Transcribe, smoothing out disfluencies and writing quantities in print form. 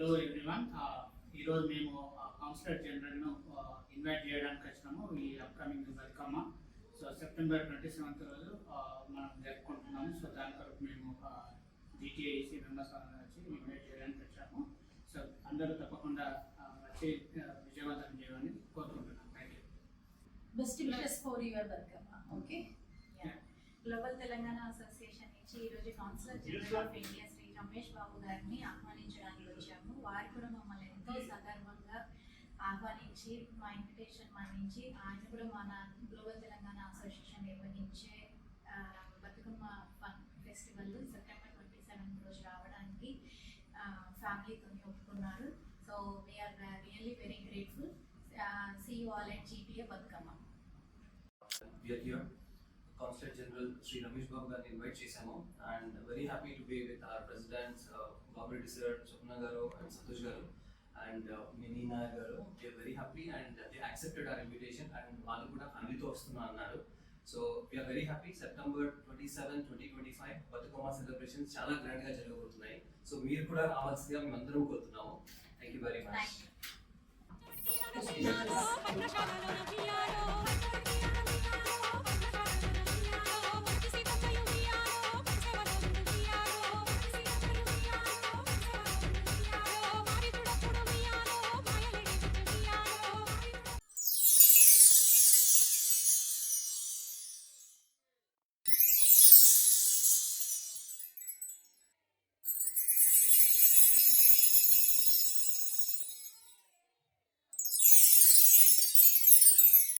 Hello everyone. ఈరోజు మేము councillor జనరల్ను invite చేయడానికి వచ్చినాము ఈ అప్కమింగ్ బతుకమ్మ. సో సెప్టెంబర్ 27 రోజు మనం జరుపుకుంటున్నాము. సో దాని కొరకు మేము జీటీఐసి మెంబర్స్ వచ్చి ఇన్వైట్ చేయడానికి వచ్చాము. సో అందరూ తప్పకుండా వచ్చి విజయవంతం చేయాలని కోరుకుంటున్నాం. Thank you. Best wishes for your Bathukamma. Okay. Global Telangana association నుంచి ఈరోజు counsellor general of India Shri Ramesh Babu గారిని ఆహ్వానించడానికి వచ్చాము. వారు కూడా మమ్మల్ని ఎంతో సగర్వంగా ఆహ్వానించి మా ఇన్విటేషన్ మన్నించి ఆయన కూడా మన గ్లోబల్ తెలంగాణ అసోసియేషన్ నిర్వహించే బతుకమ్మ ఫెస్టివల్ సెప్టెంబర్ 27 రోజు రావడానికి ఫ్యామిలీతో ఒప్పుకున్నారు. So we are really very grateful. See you all at GTA Bathukamma. Consul General Sri Ramesh Babu garu invite chesamu and very happy to be with our presidents Babu sir, Swapna garu and Santosh garu and Minina garu. We are very happy and they accepted our invitation and వాళ్ళు కూడా family తో వస్తున్నా అన్నారు. So we are very happy. September 27, 2025 Bathukamma celebrations చాలా grand గా జరగబోతున్నాయి. So మీరు కూడా రావాల్సిందిగా మేము అందరం కోరుతున్నాము. Thank you very much.